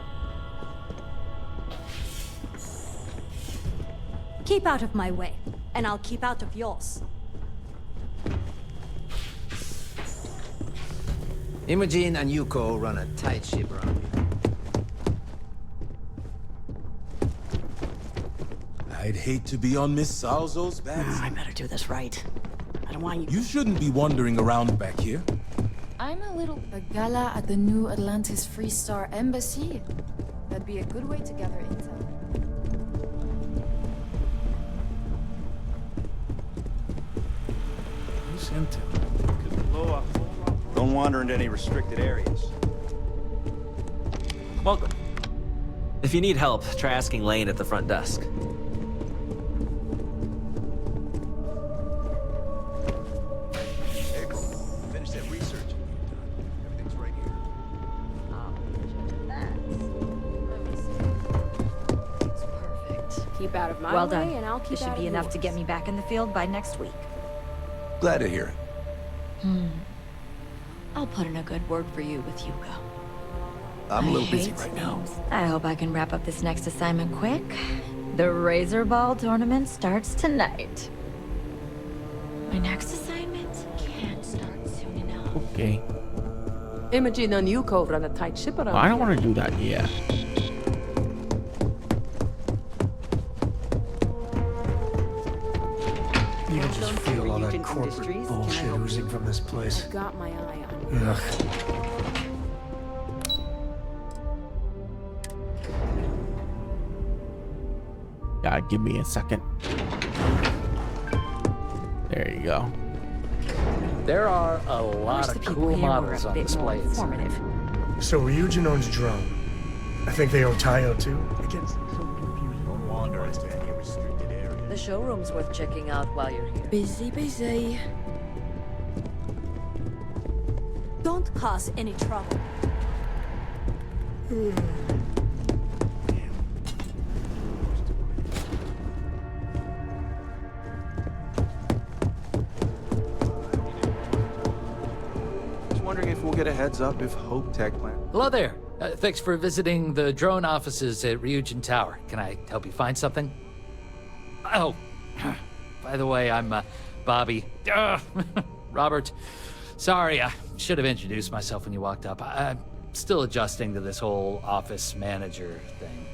Keep out of my way, and I'll keep out of yours. Imogen and Yuko run a tight ship around here. I'd hate to be on Miss Salzo's bad side. I better do this right. I don't want you... You shouldn't be wandering around back here. I'm a little... A gala at the new Atlantis Free Star Embassy? That'd be a good way to gather intel. this intel. Don't wander into any restricted areas. Welcome. If you need help, try asking Lane at the front desk. April, finish that research. Everything's right here. Keep out of my Well way, done. and I'll keep This should out be of enough to yours. get me back in the field by next week. Glad to hear it. I'll put in a good word for you with Yuko. I'm a little busy hate right now. names. I hope I can wrap up this next assignment quick. The Razor Ball tournament starts tonight. My next assignment can't start soon enough. Okay. Imogen and Yuko run a tight ship around I don't here. want to do that yet. You can just feel all that corporate bullshit oozing from this place. I've got my eye on you. Ugh. Yeah, give me a second. There you go. There are a lot of cool models on display. So Ryujin owns Drone. I think they own Tayo too. Don't wander into any restricted area. The showroom's worth checking out while you're here. Busy, busy. Don't cause any trouble. Just wondering if we'll get a heads up if Hope Tech plan. Hello there. Thanks for visiting the drone offices at Ryujin Tower. Can I help you find something? Oh, by the way, I'm Bobby. Robert. Sorry, I should have introduced myself when you walked up. I'm still adjusting to this whole office manager thing.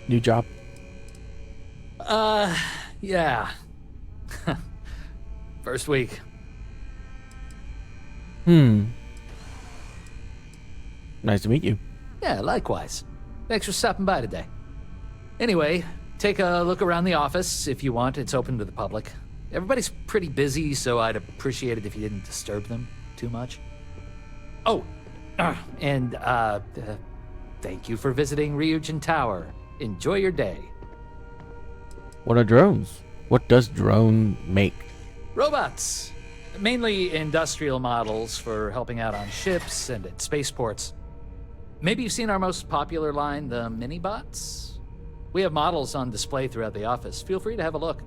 New job? Yeah. First week. Nice to meet you. Yeah, likewise. Thanks for stopping by today. Anyway, take a look around the office if you want. It's open to the public. Everybody's pretty busy, so I'd appreciate it if you didn't disturb them too much. Oh, and thank you for visiting Ryujin Tower. Enjoy your day. What are drones? What does drone make? Robots. Mainly industrial models for helping out on ships and at spaceports. Maybe you've seen our most popular line, the mini-bots? We have models on display throughout the office. Feel free to have a look.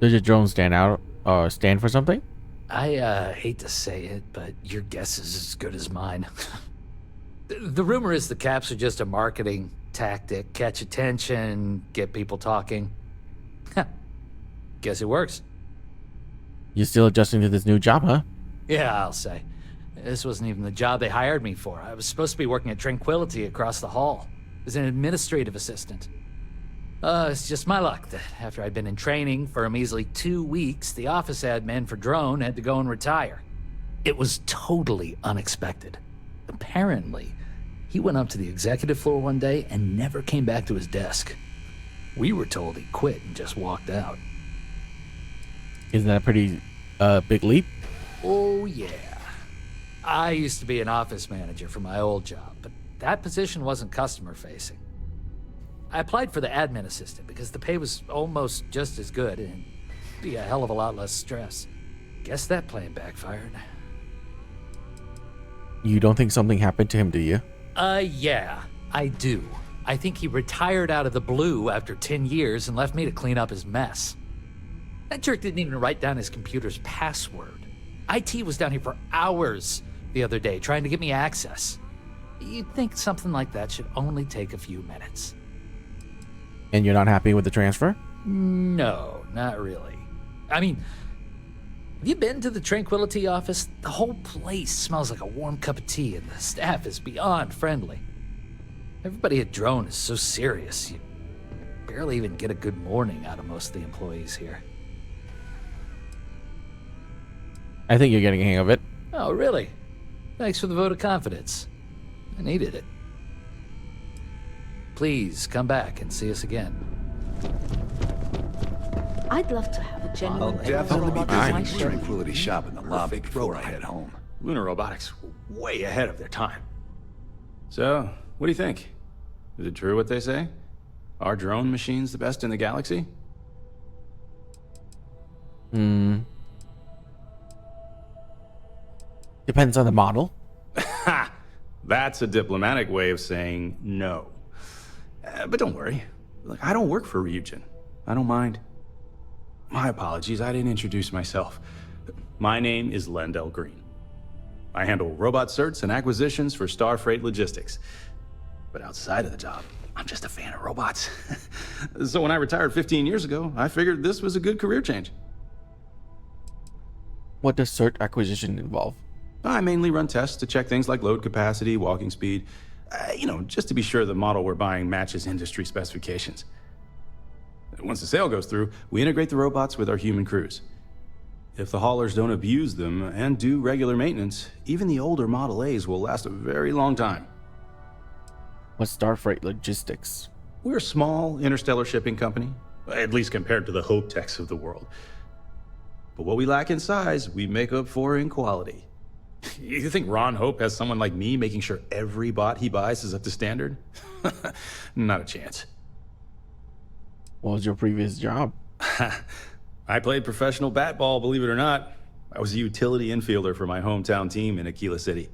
Does your drone stand out or stand for something? I hate to say it, but your guess is as good as mine. The rumor is the caps are just a marketing tactic. Catch attention, get people talking. Guess it works. You're still adjusting to this new job, huh? Yeah, I'll say. This wasn't even the job they hired me for. I was supposed to be working at Tranquility across the hall as an administrative assistant. It's just my luck that after I'd been in training for a measly 2 weeks, the office admin for Drone had to go and retire. It was totally unexpected. Apparently, he went up to the executive floor one day and never came back to his desk. We were told he quit and just walked out. Isn't that a pretty big leap? Oh, yeah. I used to be an office manager for my old job, but that position wasn't customer-facing. I applied for the admin assistant because the pay was almost just as good and be a hell of a lot less stress. Guess that plan backfired. You don't think something happened to him, do you? Yeah, I do. I think he retired out of the blue after 10 years and left me to clean up his mess. That jerk didn't even write down his computer's password. IT was down here for hours the other day trying to get me access. You'd think something like that should only take a few minutes. And you're not happy with the transfer? No, not really. I mean, have you been to the Tranquility office? The whole place smells like a warm cup of tea and the staff is beyond friendly. Everybody at Drone is so serious, you barely even get a good morning out of most of the employees here. I think you're getting a hang of it. Oh, really? Thanks for the vote of confidence. I needed it. Please come back and see us again. I'd love to have a genuine... I'll definitely be Fine. visiting the Tranquility shop in the lobby before I head home. Lunar robotics were way ahead of their time. So, what do you think? Is it true what they say? Are drone machines the best in the galaxy? Depends on the model. Ha! That's a diplomatic way of saying no. But don't worry. Look, I don't work for Ryujin. I don't mind. My apologies, I didn't introduce myself. My name is Lendell Green. I handle robot certs and acquisitions for Starfreight Logistics. But outside of the job, I'm just a fan of robots. So when I retired 15 years ago, I figured this was a good career change. What does cert acquisition involve? I mainly run tests to check things like load capacity, walking speed, just to be sure the model we're buying matches industry specifications. Once the sale goes through, we integrate the robots with our human crews. If the haulers don't abuse them and do regular maintenance, even the older Model A's will last a very long time. What's Starfreight Logistics? We're a small interstellar shipping company, at least compared to the Hope Techs of the world. But what we lack in size, we make up for in quality. You think Ron Hope has someone like me making sure every bot he buys is up to standard? Not a chance. What was your previous job? I played professional bat-ball, believe it or not. I was a utility infielder for my hometown team in Aquila City.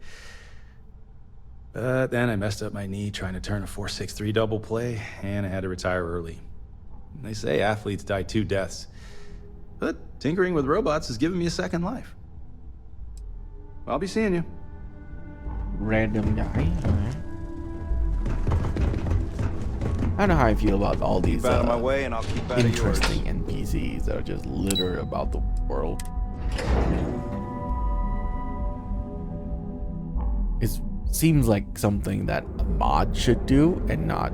But then I messed up my knee trying to turn a 4.63 double play, and I had to retire early. They say athletes die 2 deaths. But tinkering with robots has given me a second life. I'll be seeing you. Random guy. Alright. I don't know how I feel about all these Keep out of my way and I'll keep out of yours. interesting NPCs that are just littered about the world. It seems like something that a mod should do and not...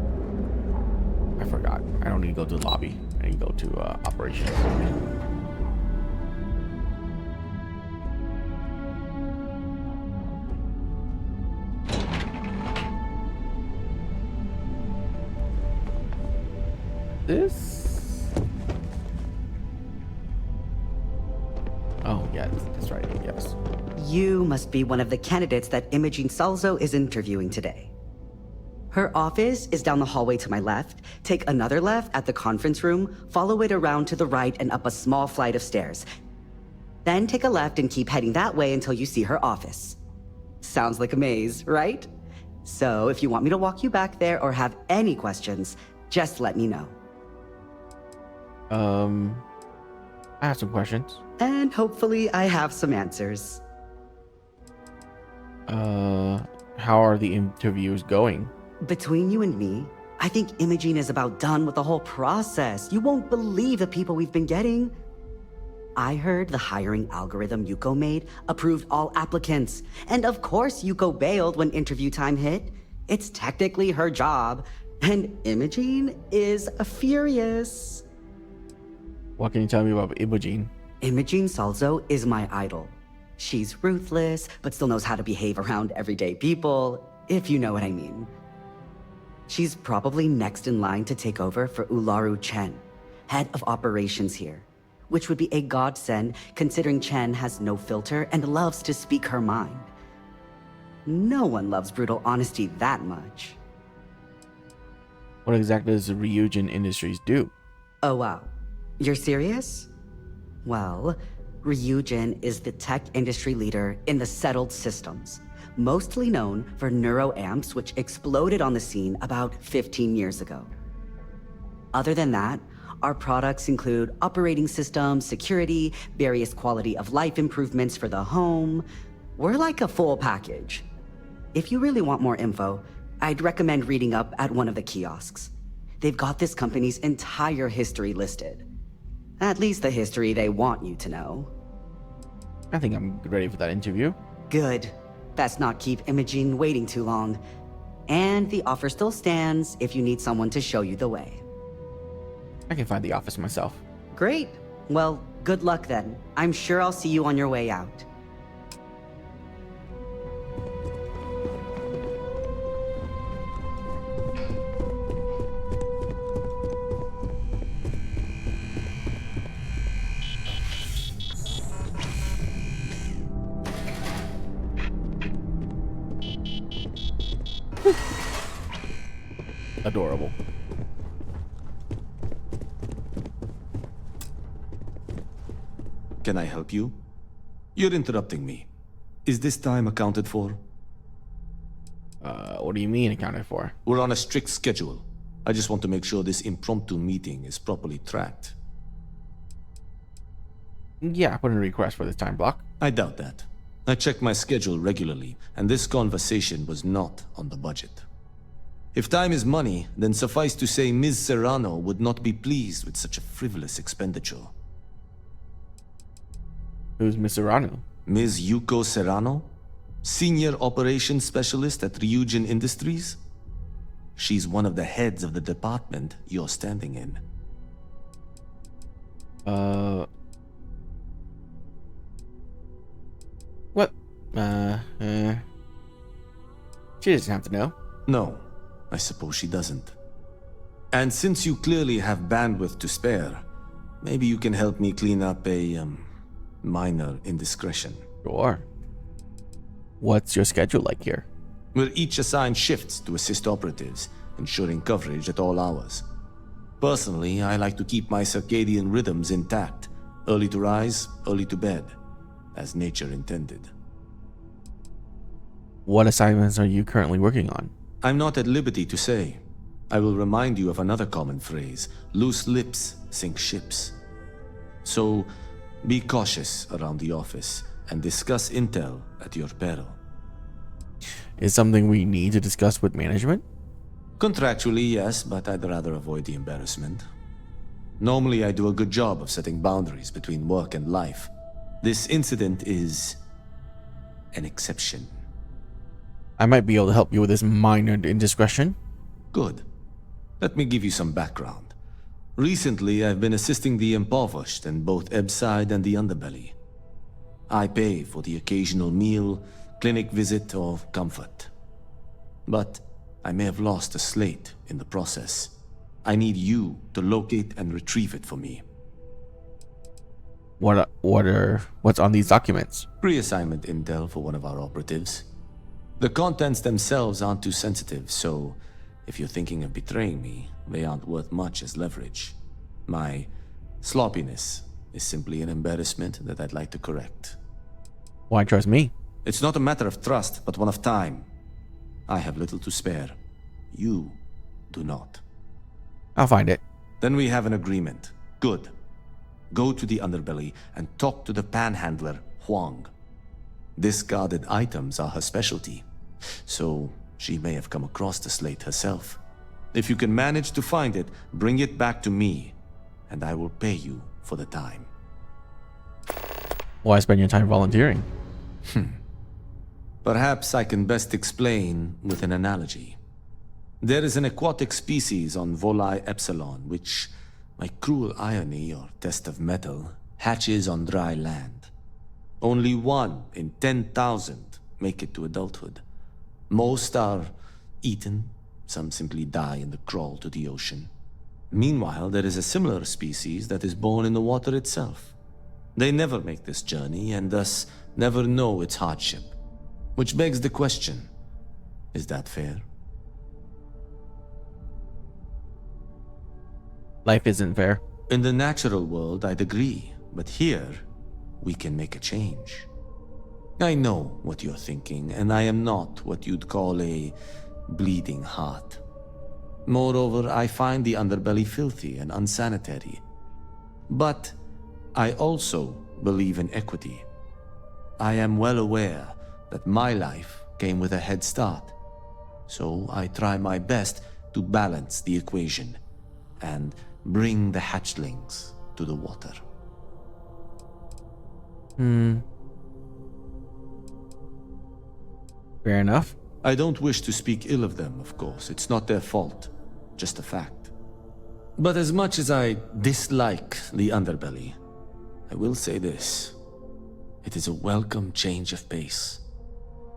I forgot. I don't need to go to the lobby. I need to go to operations. This? Oh, yeah, that's right, yes. You must be one of the candidates that Imogene Salzo is interviewing today. Her office is down the hallway to my left. Take another left at the conference room, follow it around to the right and up a small flight of stairs. Then take a left and keep heading that way until you see her office. Sounds like a maze, right? So if you want me to walk you back there or have any questions, just let me know. I have some questions. And hopefully I have some answers. How are the interviews going? Between you and me, I think Imogene is about done with the whole process. You won't believe the people we've been getting. I heard the hiring algorithm Yuko made approved all applicants. And of course Yuko bailed when interview time hit. It's technically her job. And Imogene is furious. What can you tell me about Imogene? Imogene Salzo is my idol. She's ruthless, but still knows how to behave around everyday people, if you know what I mean. She's probably next in line to take over for Ularu Chen, head of operations here, which would be a godsend considering Chen has no filter and loves to speak her mind. No one loves brutal honesty that much. What exactly does the Ryujin Industries do? Oh wow, you're serious? Well, Ryujin is the tech industry leader in the settled systems, mostly known for neuroamps, which exploded on the scene about 15 years ago. Other than that, our products include operating systems, security, various quality of life improvements for the home. We're like a full package. If you really want more info, I'd recommend reading up at one of the kiosks. They've got this company's entire history listed. At least the history they want you to know. I think I'm ready for that interview. Good. Best not keep Imogene waiting too long. And the offer still stands if you need someone to show you the way. I can find the office myself. Great. Well, good luck then. I'm sure I'll see you on your way out. adorable. Can I help you? You're interrupting me. Is this time accounted for? What do you mean accounted for? We're on a strict schedule. I just want to make sure this impromptu meeting is properly tracked. Yeah, put in a request for this time block. I doubt that. I check my schedule regularly, and this conversation was not on the budget. If time is money, then suffice to say Ms. Serrano would not be pleased with such a frivolous expenditure. Who's Miss Serrano? Ms. Yuko Serrano? Senior Operations Specialist at Ryujin Industries? She's one of the heads of the department you're standing in. What? She doesn't have to know. No, I suppose she doesn't. And since you clearly have bandwidth to spare, maybe you can help me clean up a, minor indiscretion. Sure. What's your schedule like here? We're each assigned shifts to assist operatives, ensuring coverage at all hours. Personally, I like to keep my circadian rhythms intact. Early to rise, early to bed, as nature intended. What assignments are you currently working on? I'm not at liberty to say. I will remind you of another common phrase: loose lips sink ships. So, be cautious around the office and discuss intel at your peril. Is something we need to discuss with management? Contractually, yes, but I'd rather avoid the embarrassment. Normally, I do a good job of setting boundaries between work and life. This incident is an exception. I might be able to help you with this minor indiscretion. Good. Let me give you some background. Recently, I've been assisting the impoverished in both Ebbside and the Underbelly. I pay for the occasional meal, clinic visit, or comfort. But I may have lost a slate in the process. I need you to locate and retrieve it for me. What's on these documents? Pre-assignment intel for one of our operatives. The contents themselves aren't too sensitive, so if you're thinking of betraying me, they aren't worth much as leverage. My sloppiness is simply an embarrassment that I'd like to correct. Why trust me? It's not a matter of trust, but one of time. I have little to spare. You do not. I'll find it. Then we have an agreement. Good. Go to the Underbelly and talk to the panhandler, Huang. Discarded items are her specialty, so she may have come across the slate herself. If you can manage to find it, bring it back to me, and I will pay you for the time. Why spend your time volunteering? Perhaps I can best explain with an analogy. There is an aquatic species on Volai Epsilon, which, by cruel irony or test of metal, hatches on dry land. Only 1 in 10,000 make it to adulthood. Most are eaten, some simply die in the crawl to the ocean. Meanwhile, there is a similar species that is born in the water itself. They never make this journey and thus never know its hardship. Which begs the question, is that fair? Life isn't fair. In the natural world, I'd agree, but here, we can make a change. I know what you're thinking, and I am not what you'd call a bleeding heart. Moreover, I find the Underbelly filthy and unsanitary. But I also believe in equity. I am well aware that my life came with a head start, so I try my best to balance the equation and bring the hatchlings to the water. Fair enough. I don't wish to speak ill of them, of course. It's not their fault, just a fact. But as much as I dislike the Underbelly, I will say this. It is a welcome change of pace.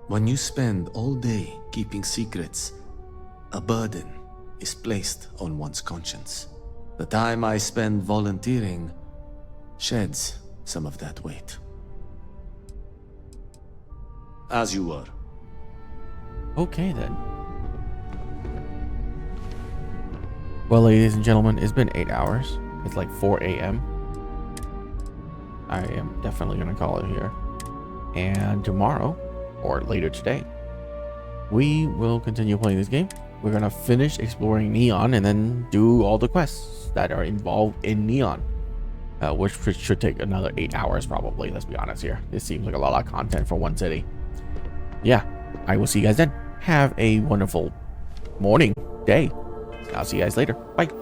When you spend all day keeping secrets, a burden is placed on one's conscience. The time I spend volunteering sheds some of that weight. As you were. Okay then. Well, ladies and gentlemen, it's been 8 hours. It's like 4 a.m. I am definitely going to call it here. And tomorrow, or later today, we will continue playing this game. We're going to finish exploring Neon and then do all the quests that are involved in Neon. Which should take another 8 hours probably, let's be honest here. This seems like a lot of content for one city. Yeah, I will see you guys then. Have a wonderful morning, day. I'll see you guys later. Bye.